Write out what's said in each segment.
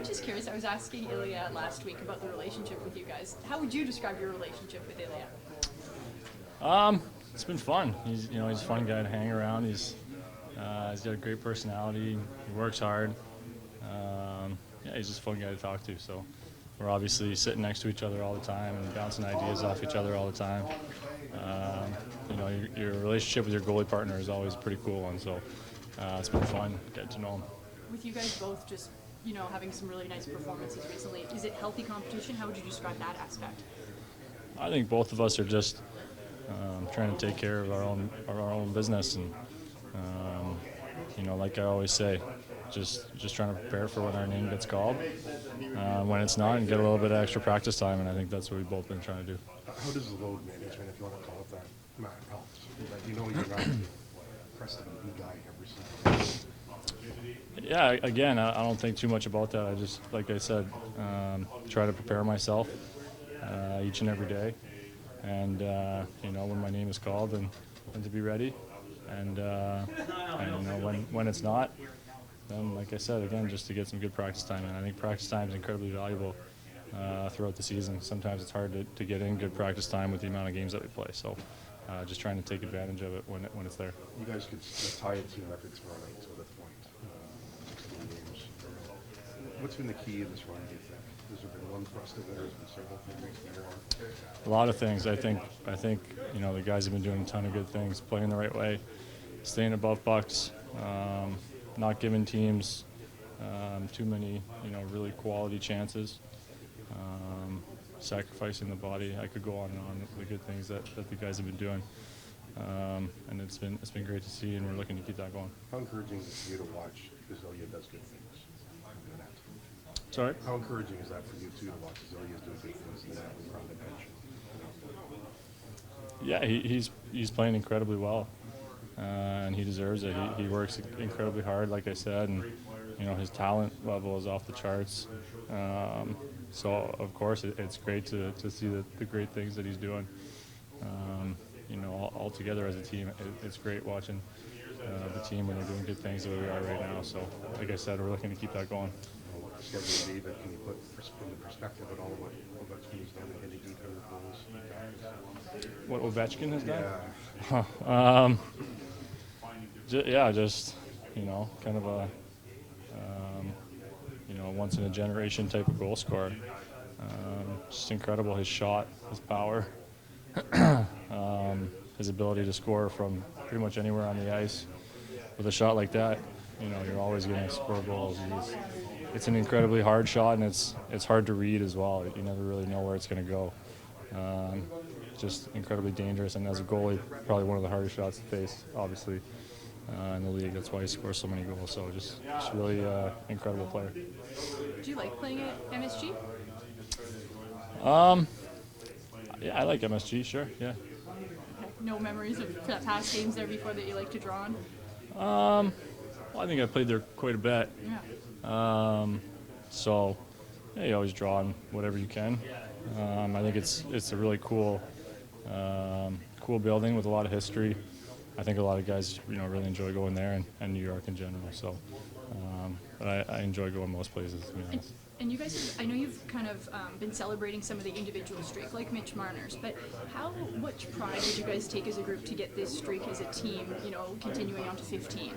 just curious. I was asking Ilya last week about the relationship with you guys. How would you describe your relationship with Ilya? It's been fun. He's a fun guy to hang around. He's got a great personality. He works hard. He's just a fun guy to talk to. So we're obviously sitting next to each other all the time and bouncing ideas off each other all the time. Your relationship with your goalie partner is always pretty cool, and so it's been fun getting to know him. With you guys both just, having some really nice performances recently, is it healthy competition? How would you describe that aspect? I think both of us are just trying to take care of our own business, and like I always say, just trying to prepare for when our name gets called, when it's not, and get a little bit of extra practice time, and I think that's what we've both been trying to do. How does the load management, if you want to call it that, Matt, help? You're not pressing the guy every single day. Yeah, again, I don't think too much about that. I just, like I said, try to prepare myself each and every day, and when my name is called, and to be ready, and when it's not, then, like I said, again, just to get some good practice time. And I think practice time is incredibly valuable throughout the season. Sometimes it's hard to get in good practice time with the amount of games that we play. So just trying to take advantage of it when it's there. You guys could tie a team records for a night to the point. 16 games. What's been the key in this run, do you think? Has there been one thrust of it, or has there been several things? A lot of things. I think the guys have been doing a ton of good things, playing the right way, staying above pucks, not giving teams too many really quality chances, sacrificing the body. I could go on and on with the good things that the guys have been doing, and it's been great to see, and we're looking to keep that going. How encouraging is it for you to watch Ilya does good things? Sorry? How encouraging is that for you too, to watch Ilya do good things in that when you're on the bench? Yeah, he's playing incredibly well, and he deserves it. He works incredibly hard, like I said, and his talent level is off the charts. So of course it's great to see the great things that he's doing. All together as a team, it's great watching the team when they're doing good things the way we are right now. So like I said, we're looking to keep that going. Schedule B, but can you put into perspective at all what Ovechkin's done in hitting 800 goals? What Ovechkin has done? Yeah. Just kind of a once in a generation type of goal scorer. Just incredible, his shot, his power, his ability to score from pretty much anywhere on the ice. With a shot like that, you're always going to score goals. It's an incredibly hard shot, and it's hard to read as well. You never really know where it's going to go. Just incredibly dangerous, and as a goalie, probably one of the hardest shots to face, obviously, in the league. That's why he scores so many goals. So just really incredible player. Do you like playing at MSG? Yeah, I like MSG, sure, yeah. Okay. No memories of past games there before that you like to draw on? Well, I think I played there quite a bit. Yeah. So you always draw on whatever you can. I think it's a really cool building with a lot of history. I think a lot of guys really enjoy going there, and New York in general. So, but I enjoy going most places, to be honest. And you guys, I know you've kind of been celebrating some of the individual streak, like Mitch Marner's, but how much pride would you guys take as a group to get this streak as a team, continuing on to 15?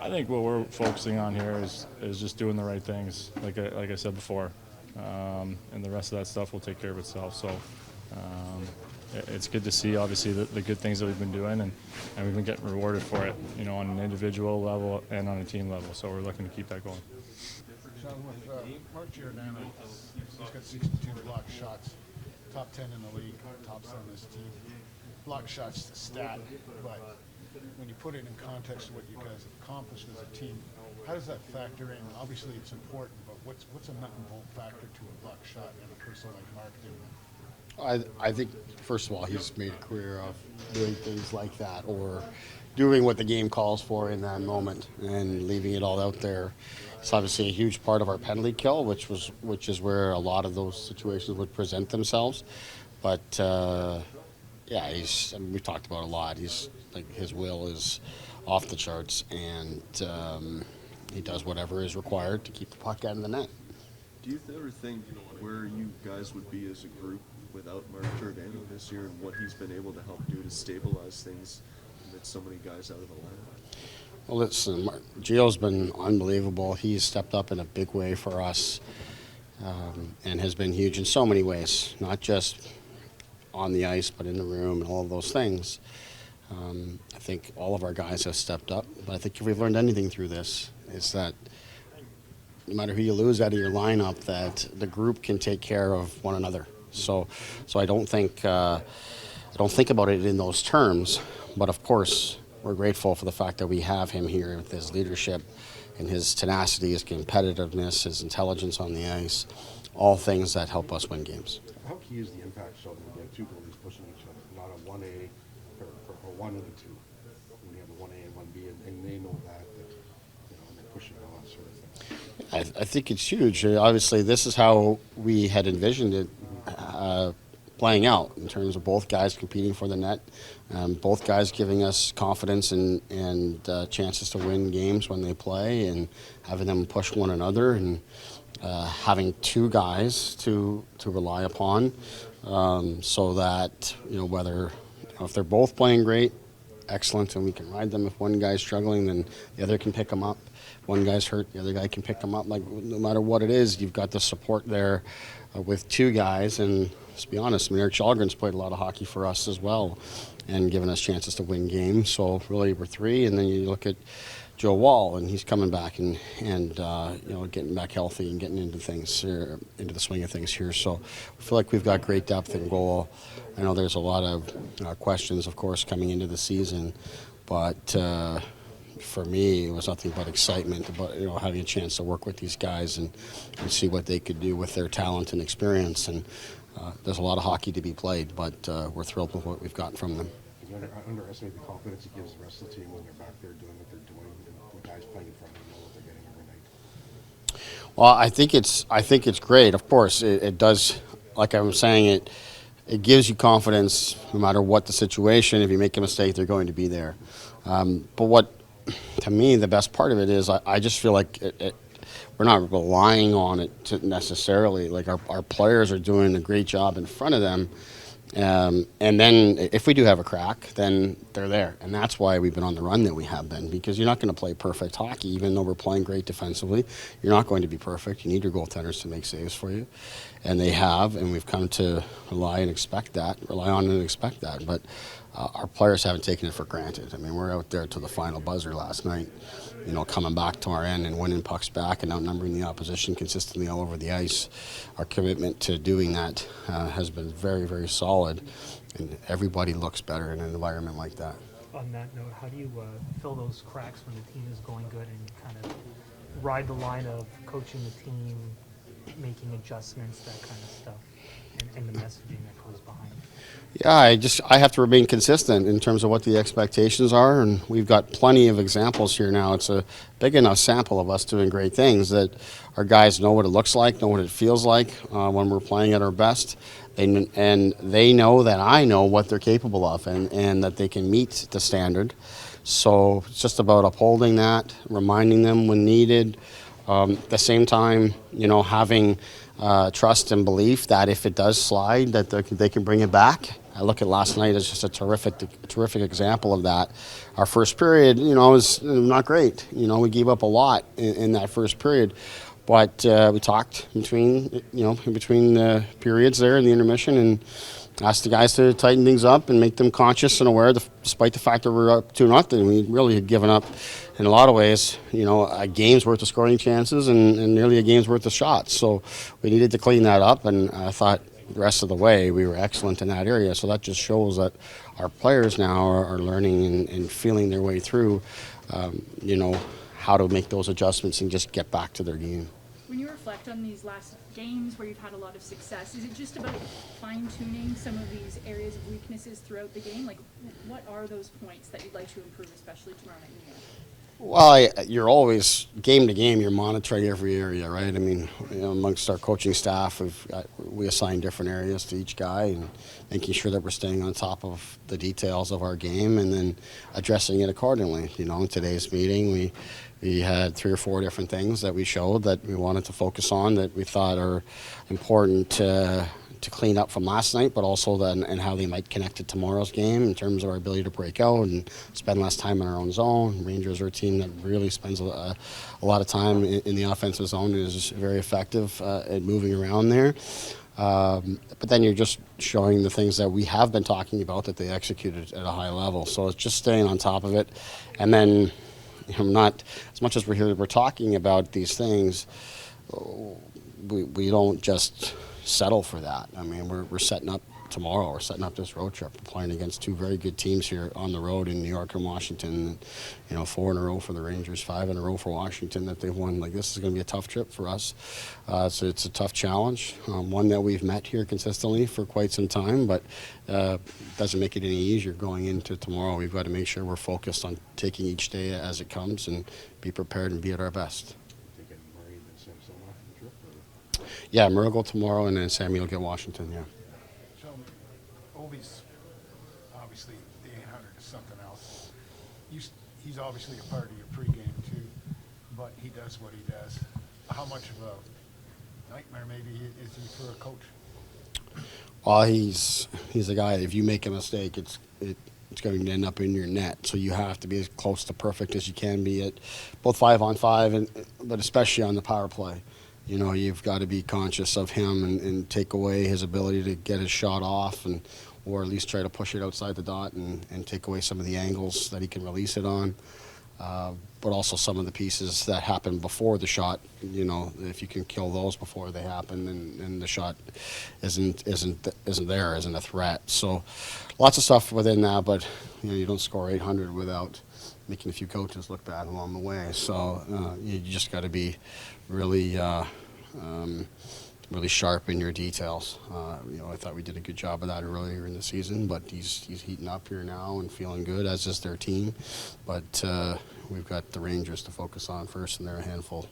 I think what we're focusing on here is just doing the right things, like I said before, and the rest of that stuff will take care of itself. So it's good to see, obviously, the good things that we've been doing, and we've been getting rewarded for it, on an individual level and on a team level. So we're looking to keep that going. Sheldon, with Mark Giordano, he's got 62 blocked shots, top 10 in the league, tops on this team. Blocked shots the stat, but when you put it in context of what you guys have accomplished as a team, how does that factor in? Obviously it's important, but what's a nut and bolt factor to a blocked shot and a person like Mark doing? I think, first of all, he's made a career of doing things like that, or doing what the game calls for in that moment and leaving it all out there. It's obviously a huge part of our penalty kill, which is where a lot of those situations would present themselves. But we've talked about it a lot. His will is off the charts, and he does whatever is required to keep the puck out of the net. Do you ever think where you guys would be as a group without Mark Giordano this year and what he's been able to help do to stabilize things amid so many guys out of the lineup? Well, listen, Gio's been unbelievable. He's stepped up in a big way for us and has been huge in so many ways, not just on the ice, but in the room and all of those things. I think all of our guys have stepped up, but I think if we've learned anything through this, is that no matter who you lose out of your lineup, that the group can take care of one another. So I don't think about it in those terms, but of course we're grateful for the fact that we have him here with his leadership and his tenacity, his competitiveness, his intelligence on the ice, all things that help us win games. How key is the impact, Sheldon, when you have two goalies pushing each other, not a 1A or 1 and a 2, when you have a 1A and 1B, and they know that and they're pushing on sort of thing? I think it's huge. Obviously, this is how we had envisioned it playing out in terms of both guys competing for the net, both guys giving us confidence and chances to win games when they play, and having them push one another, and having two guys to rely upon, so that whether if they're both playing great, excellent, and we can ride them. If one guy's struggling, then the other can pick them up. One guy's hurt, the other guy can pick them up. Like, no matter what it is, you've got the support there with two guys. And let's be honest, Eric Kjellgren's played a lot of hockey for us as well and given us chances to win games. So really we're three. And then you look at Joe Wall, and he's coming back and getting back healthy and getting into things into the swing of things here. So I feel like we've got great depth in goal. I know there's a lot of questions, of course, coming into the season, but for me, it was nothing but excitement about having a chance to work with these guys and see what they could do with their talent and experience. And there's a lot of hockey to be played, but we're thrilled with what we've gotten from them. You underestimate the confidence it gives the rest of the team when they're back there doing what they're doing, and the guys playing in front of them know what they're getting every night. Well, I think it's great. Of course, it does. Like I was saying, it gives you confidence no matter what the situation. If you make a mistake, they're going to be there. But what, to me, the best part of it is I just feel like we're not relying on it to necessarily. Like our players are doing a great job in front of them. And then if we do have a crack, then they're there. And that's why we've been on the run that we have been, because you're not going to play perfect hockey. Even though we're playing great defensively, you're not going to be perfect. You need your goaltenders to make saves for you. And they have, and we've come to rely on and expect that. But our players haven't taken it for granted. I mean, we're out there to the final buzzer last night, coming back to our end and winning pucks back and outnumbering the opposition consistently all over the ice. Our commitment to doing that has been very, very solid, and everybody looks better in an environment like that. On that note, how do you fill those cracks when the team is going good and kind of ride the line of coaching the team, making adjustments, that kind of stuff, and the messaging that goes behind it? Yeah, I have to remain consistent in terms of what the expectations are, and we've got plenty of examples here now. It's a big enough sample of us doing great things that our guys know what it looks like, know what it feels like when we're playing at our best, and they know that I know what they're capable of and that they can meet the standard. So it's just about upholding that, reminding them when needed. At the same time, having trust and belief that if it does slide, that they can bring it back. I look at last night as just a terrific example of that. Our first period, was not great. We gave up a lot in that first period, but we talked between the periods there in the intermission and asked the guys to tighten things up and make them conscious and aware, despite the fact that we're up 2-0. We really had given up, in a lot of ways, a game's worth of scoring chances and nearly a game's worth of shots. So we needed to clean that up, and I thought the rest of the way we were excellent in that area. So that just shows that our players now are learning and feeling their way through, how to make those adjustments and just get back to their game. When you reflect on these last games where you've had a lot of success, is it just about fine-tuning some of these areas of weaknesses throughout the game? Like, what are those points that you'd like to improve, especially tomorrow night in New York? Well, you're always game to game. You're monitoring every area, right? I mean, amongst our coaching staff, we assign different areas to each guy, and making sure that we're staying on top of the details of our game, and then addressing it accordingly. In today's meeting, we had 3 or 4 different things that we showed that we wanted to focus on that we thought are important to clean up from last night, but also then and how they might connect to tomorrow's game in terms of our ability to break out and spend less time in our own zone. Rangers are a team that really spends a lot of time in the offensive zone and is very effective at moving around there. But then you're just showing the things that we have been talking about that they executed at a high level. So it's just staying on top of it. And then, not as much as we're talking about these things, we don't just settle for that. I mean, we're setting up tomorrow. We're setting up this road trip. We're playing against 2 very good teams here on the road in New York and Washington. 4 in a row for the Rangers, 5 in a row for Washington that they've won. Like, this is going to be a tough trip for us. So it's a tough challenge, one that we've met here consistently for quite some time, but doesn't make it any easier going into tomorrow. We've got to make sure we're focused on taking each day as it comes and be prepared and be at our best. Yeah, Murray will go tomorrow, and then Sammy will get Washington, yeah. Sheldon, Ovi's obviously the 800 is something else. He's obviously a part of your pregame too, but he does what he does. How much of a nightmare maybe is he for a coach? Well, he's a guy, if you make a mistake, it's going to end up in your net. So you have to be as close to perfect as you can be at both 5-on-5, but especially on the power play. You've got to be conscious of him and take away his ability to get his shot off, or at least try to push it outside the dot and take away some of the angles that he can release it on. But also some of the pieces that happen before the shot. If you can kill those before they happen, and the shot isn't a threat. So lots of stuff within that, but you don't score 800 without making a few coaches look bad along the way. So you just got to be really really sharp in your details. I thought we did a good job of that earlier in the season, but he's heating up here now and feeling good, as is their team. But we've got the Rangers to focus on first, and they're a handful.